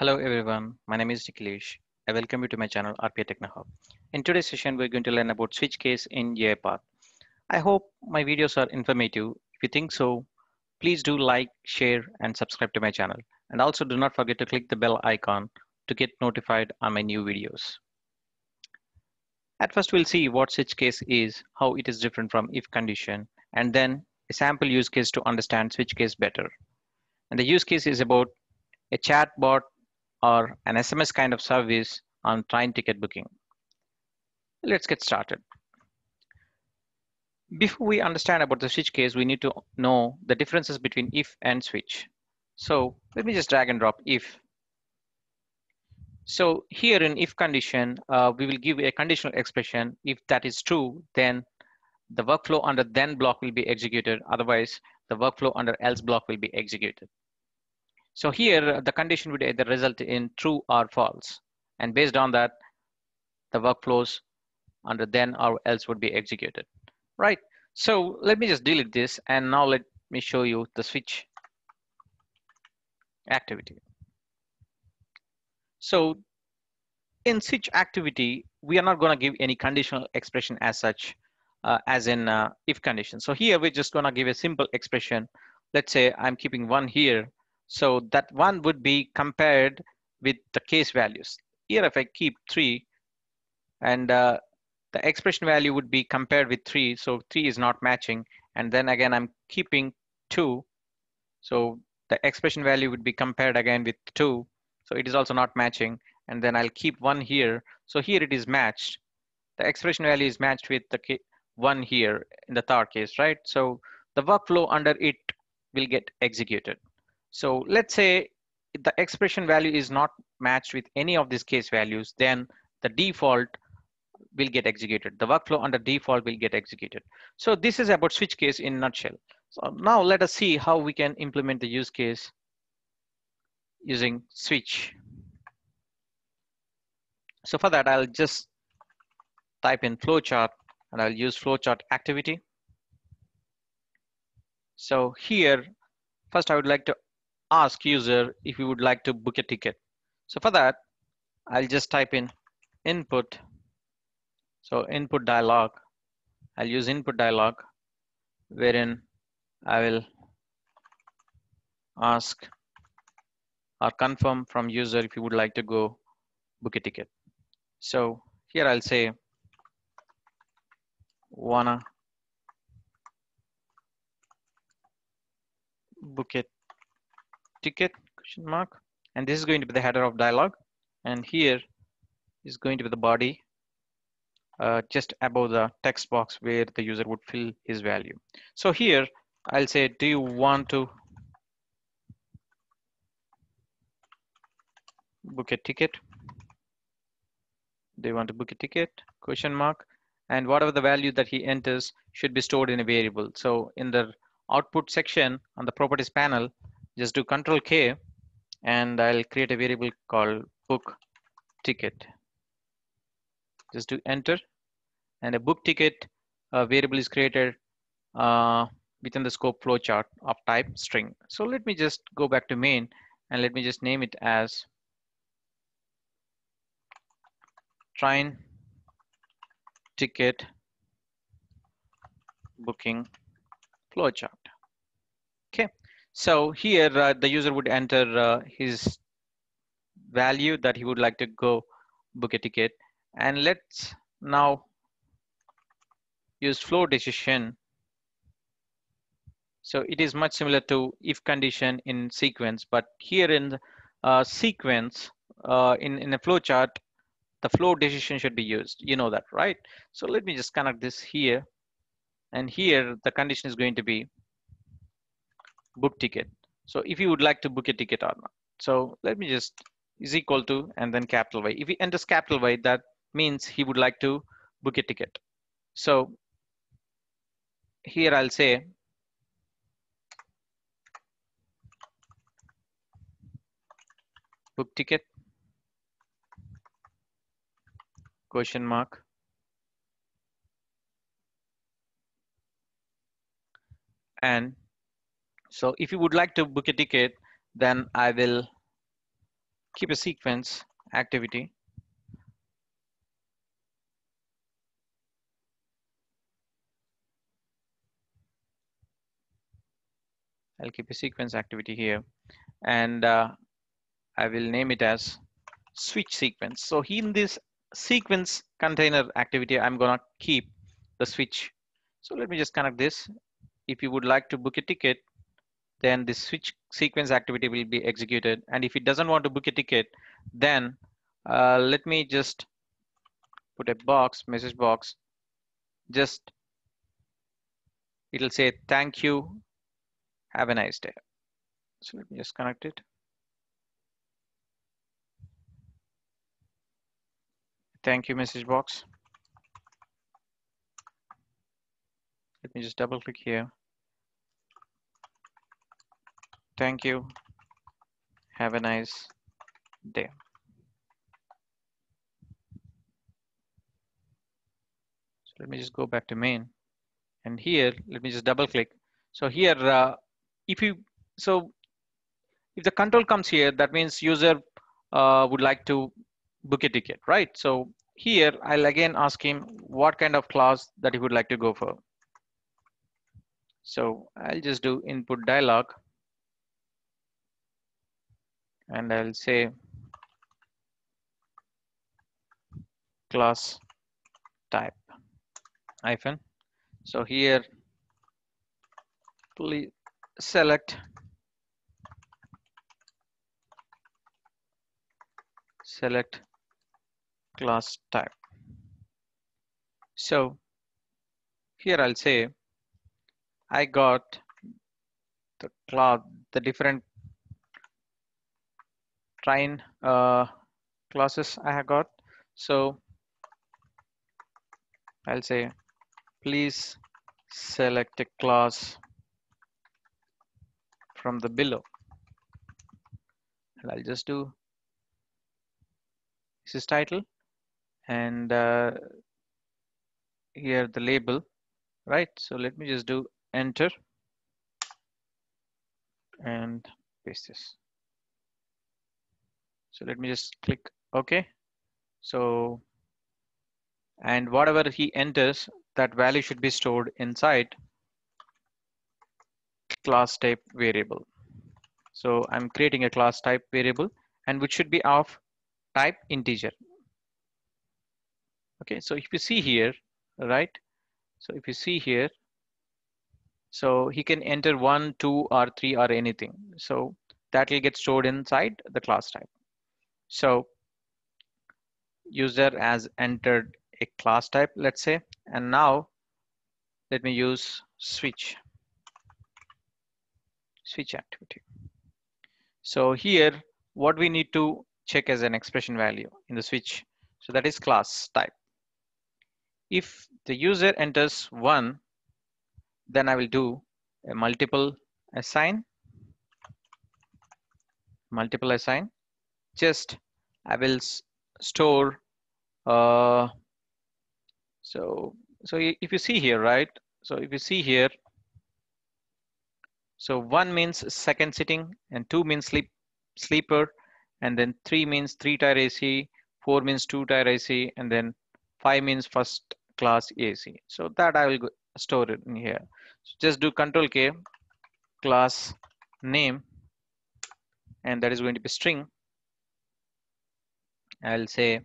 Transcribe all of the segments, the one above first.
Hello everyone, my name is Nikhilesh. I welcome you to my channel RPA Techno Hub. In today's session, we're going to learn about switch case in UiPath. I hope my videos are informative. If you think so, please do like, share, and subscribe to my channel. And also do not forget to click the bell icon to get notified on my new videos. At first, we'll see what switch case is, how it is different from if condition, and then a sample use case to understand switch case better. And the use case is about a chatbot or an SMS kind of service on train ticket booking. Let's get started. Before we understand about the switch case, we need to know the differences between if and switch. So let me just drag and drop if. So here in if condition, we will give a conditional expression. If that is true, then the workflow under then block will be executed. Otherwise, the workflow under else block will be executed. So here, the condition would either result in true or false. And based on that, the workflows under then or else would be executed, right? So let me just delete this and now let me show you the switch activity. So in switch activity, we are not going to give any conditional expression as such as in if condition. So here we're just going to give a simple expression. Let's say I'm keeping one here. So that one would be compared with the case values. Here if I keep 3 and the expression value would be compared with 3. So 3 is not matching. And then again, I'm keeping 2. So the expression value would be compared again with 2. So it is also not matching. And then I'll keep 1 here. So here it is matched. The expression value is matched with the 1 here in the third case, right? So the workflow under it will get executed. So let's say the expression value is not matched with any of these case values, then the default will get executed. The workflow under default will get executed. So this is about switch case in a nutshell. So now let us see how we can implement the use case using switch. So for that, I'll just type in flowchart and I'll use flowchart activity. So here, first I would like to ask user if you would like to book a ticket. So for that, I'll just type in input. So input dialog, I'll use input dialog wherein I will ask or confirm from user if you would like to go book a ticket. So here I'll say wanna book a ticket question mark, and this is going to be the header of dialog, and here is going to be the body just above the text box where the user would fill his value. So here I'll say, do you want to book a ticket? Do you want to book a ticket question mark? And whatever the value that he enters should be stored in a variable. So in the output section on the properties panel, just do Control K and I'll create a variable called book ticket. Just do enter, and a book ticket variable is created within the scope flowchart of type string. So let me just go back to main and let me just name it as train ticket booking flowchart. Okay, so here the user would enter his value that he would like to go book a ticket, and let's now use flow decision. So it is much similar to if condition in sequence, but here in the sequence in a flow chart, the flow decision should be used. You know that, right? So let me just connect this here, and here the condition is going to be book ticket. So if you would like to book a ticket or not. So let me just is equal to and then capital Y. If he enters capital Y, that means he would like to book a ticket. So here I'll say book ticket question mark, and so if you would like to book a ticket, then I will keep a sequence activity. I'll keep a sequence activity here, and I will name it as switch sequence. So in this sequence container activity, I'm gonna keep the switch. So let me just connect this. If you would like to book a ticket, then the switch sequence activity will be executed. And if it doesn't want to book a ticket, then let me just put a box, message box. Just it'll say thank you, have a nice day. So let me just connect it. Thank you message box. Let me just double click here. Thank you, have a nice day. So let me just go back to main, and here let me just double click. So here if you so if the control comes here, that means user would like to book a ticket, right? So here I'll again ask him what kind of class that he would like to go for. So I'll just do input dialog, and I'll say class type hyphen. So here please select class type. So here I'll say I got the class, the different train classes I have got. So I'll say please select a class from the below, and I'll just do this is title, and here the label, right? So let me just do enter and paste this. So let me just click OK. So and whatever he enters, that value should be stored inside class type variable. So I'm creating a class type variable, and which should be of type integer. Okay, so if you see here, right? So if you see here, so he can enter 1, 2, or 3 or anything. So that will get stored inside the class type. So user has entered a class type, let's say, and now let me use switch activity. So here, what we need to check as an expression value in the switch. So that is class type. If the user enters 1, then I will do a multiple assign. Just I will store so if you see here, right? So if you see here, so 1 means second sitting, and 2 means sleeper, and then 3 means 3-tier AC, 4 means 2-tier AC, and then 5 means first class AC. So that I will store it in here. So just do Control K, class name, and that is going to be string. I'll say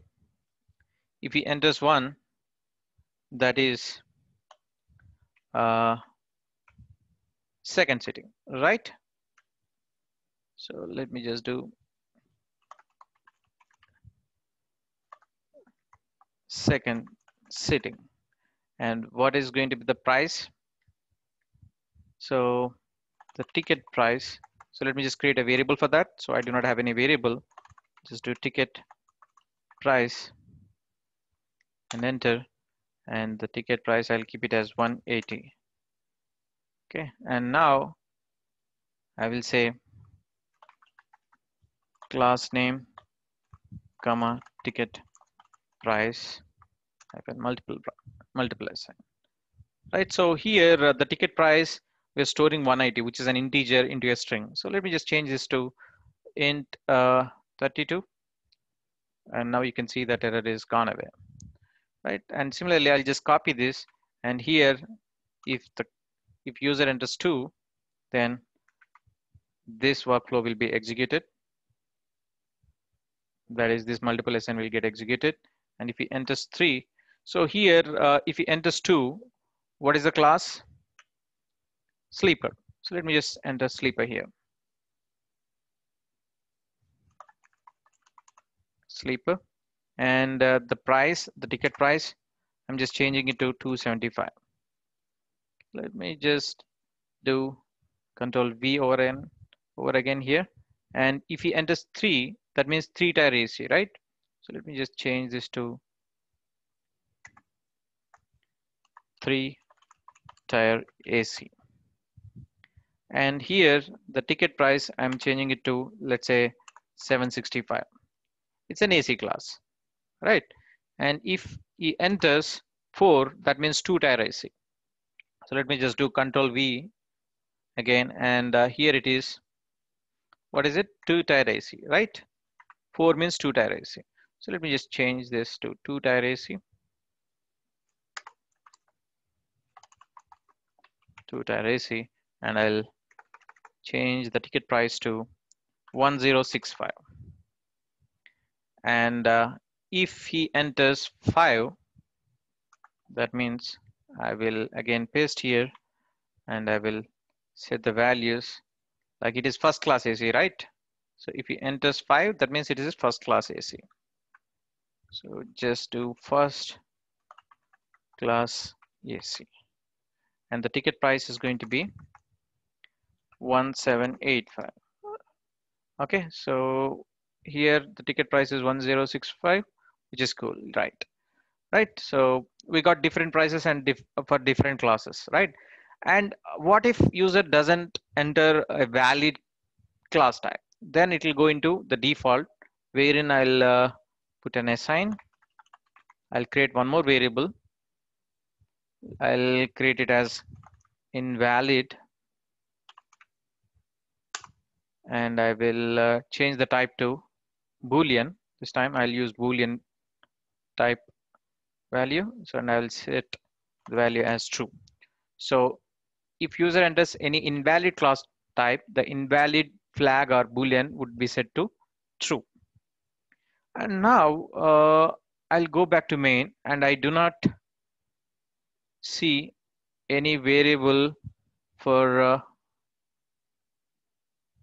if he enters 1, that is second sitting, right? So let me just do second sitting, and what is going to be the price? So the ticket price. So let me just create a variable for that. So I do not have any variable. Just do ticket price and enter, and the ticket price I'll keep it as 180. Okay, and now I will say class name comma ticket price hyphen multiple assign. Right, so here the ticket price we're storing 180, which is an integer, into a string. So let me just change this to int 32. And now you can see that error is gone away, right? And similarly, I'll just copy this, and here, if user enters 2, then this workflow will be executed. That is, this multiple SN will get executed. And if he enters 3, so here, if he enters 2, what is the class? Sleeper. So let me just enter sleeper here. Sleeper. And the price, the ticket price, I'm just changing it to 275. Let me just do Control V over again here. And if he enters 3, that means 3-tier AC, right? So let me just change this to 3-tier AC. And here, the ticket price, I'm changing it to, let's say, 765. It's an AC class, right? And if he enters 4, that means 2-tier AC. So let me just do Control V again. And here it is, what is it? 2-tier AC, right? 4 means 2-tier AC. So let me just change this to 2-tier AC. 2-tier AC, and I'll change the ticket price to 1065. And if he enters 5, that means I will again paste here, and I will set the values like it is first class AC, right? So if he enters 5, that means it is first class AC. So just do first class AC. And the ticket price is going to be 1785. Okay, so here the ticket price is 1065, which is cool, right? Right, so we got different prices and for different classes, right? And what if user doesn't enter a valid class type? Then it will go into the default, wherein I'll put an assign. I'll create one more variable. I'll create it as invalid, and I will change the type to Boolean. This time I'll use Boolean type value. So, and I will set the value as true. So if user enters any invalid class type, the invalid flag or Boolean would be set to true. And now I'll go back to main, and I do not see any variable for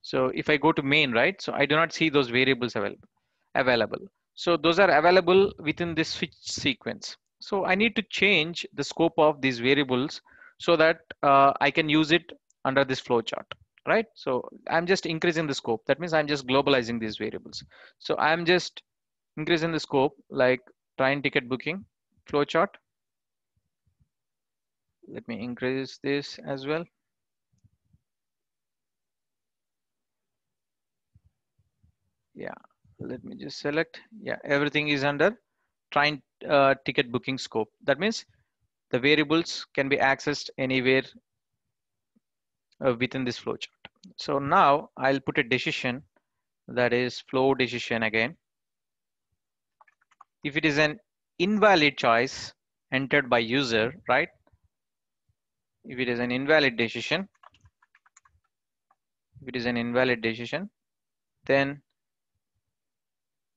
so if I go to main, right? So I do not see those variables available. So those are available within this switch sequence. So I need to change the scope of these variables so that I can use it under this flowchart, right? So I'm just increasing the scope. That means I'm just globalizing these variables. So I'm just increasing the scope, like train ticket booking flowchart. Let me increase this as well. Yeah, let me just select. Yeah, everything is under train ticket booking scope. That means the variables can be accessed anywhere within this flowchart. So now I'll put a decision, that is flow decision again. If it is an invalid choice entered by user, right? If it is an invalid decision, then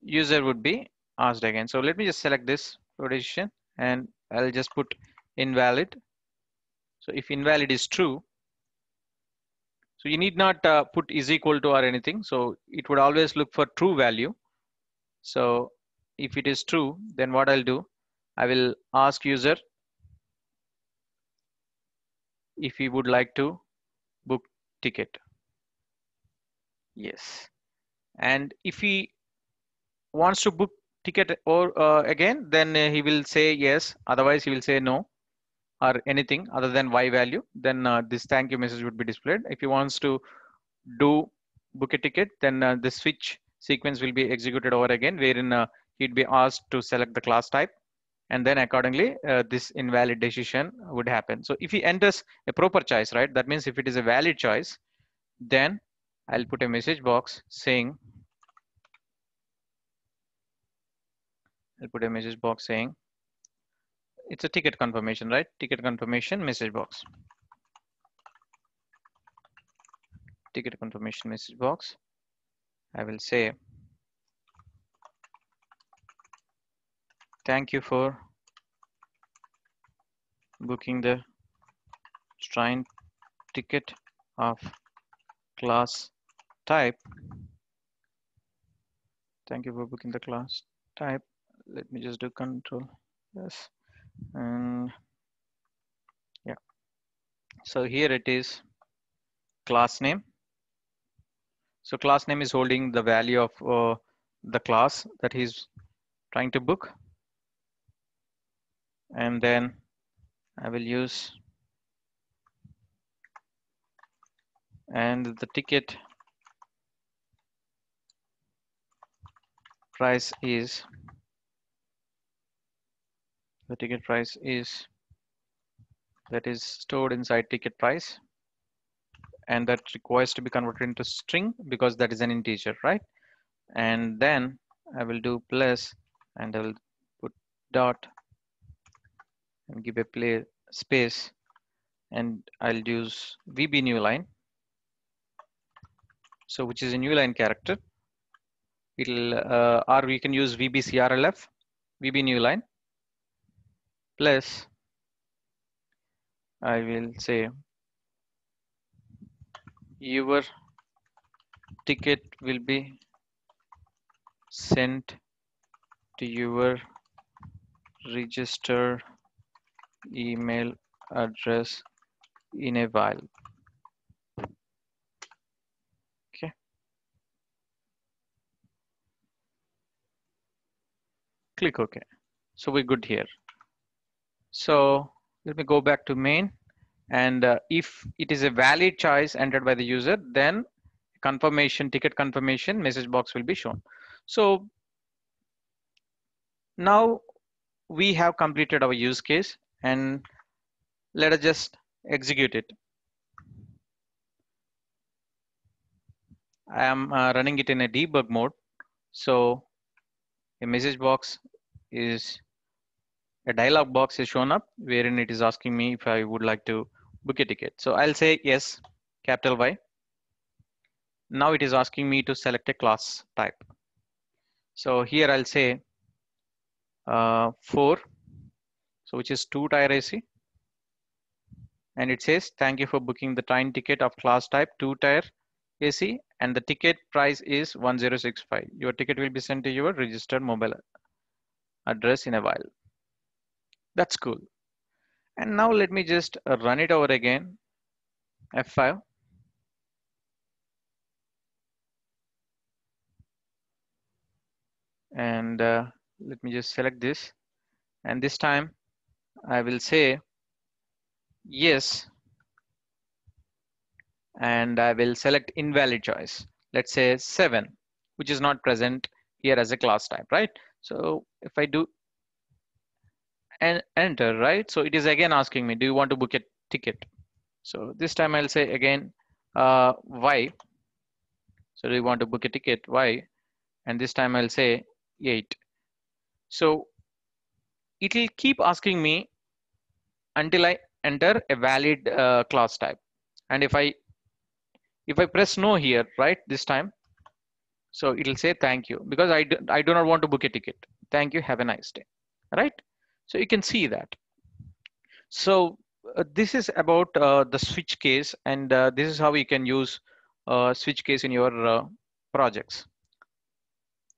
user would be asked again. So let me just select this flow decision, and I'll just put invalid. So if invalid is true, so you need not put is equal to or anything. So it would always look for true value. So if it is true, then what I'll do, I will ask user if he would like to book ticket. Yes. And if he wants to book ticket or again, then he will say yes. Otherwise, he will say no or anything other than Y value. Then this thank you message would be displayed. If he wants to do book a ticket, then the switch sequence will be executed over again, wherein he'd be asked to select the class type, and then accordingly this invalid decision would happen. So if he enters a proper choice, right, that means if it is a valid choice, then I'll put a message box saying I'll put a message box saying it's a ticket confirmation, right? Ticket confirmation message box. Ticket confirmation message box. I will say, thank you for booking the train ticket of class type. Thank you for booking the class type. Let me just do control. Yes. And yeah. So here it is class name. So class name is holding the value of the class that he's trying to book. And then I will use, and the ticket price is, the ticket price is, that is stored inside ticket price, and that requires to be converted into string because that is an integer, right? And then I will do plus, and I will put dot and give a play space, and I'll use VB new line. So which is a new line character. It'll or we can use VBCRLF, VB new line, plus I will say your ticket will be sent to your register email address in a while. Okay. Click OK. So we're good here. So let me go back to main. And if it is a valid choice entered by the user, then confirmation, ticket confirmation message box will be shown. So now we have completed our use case, and let us just execute it. I am running it in a debug mode. So a message box is, a dialog box is shown up wherein it is asking me if I would like to book a ticket. So I'll say yes, capital Y. Now it is asking me to select a class type. So here I'll say 4, so which is 2-tier AC. And it says, thank you for booking the train ticket of class type 2-tier AC, and the ticket price is 1065. Your ticket will be sent to your registered mobile address in a while. That's cool. And now let me just run it over again, F5. And let me just select this. And this time I will say yes, and I will select invalid choice. Let's say 7, which is not present here as a class type, right? So if I do and enter, right? So it is again asking me, do you want to book a ticket? So this time I'll say again, Y. So do you want to book a ticket? Y. And this time I'll say 8. So it will keep asking me until I enter a valid class type. And if I press no here, right, this time, so it'll say thank you, because I do not want to book a ticket. Thank you, have a nice day, right? So you can see that. So this is about the switch case, and this is how you can use switch case in your projects,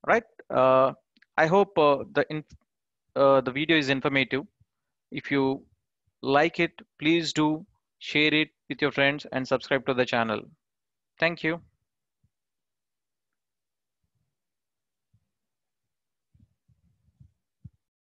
right? I hope the video is informative. If you like it, please do share it with your friends and subscribe to the channel. Thank you.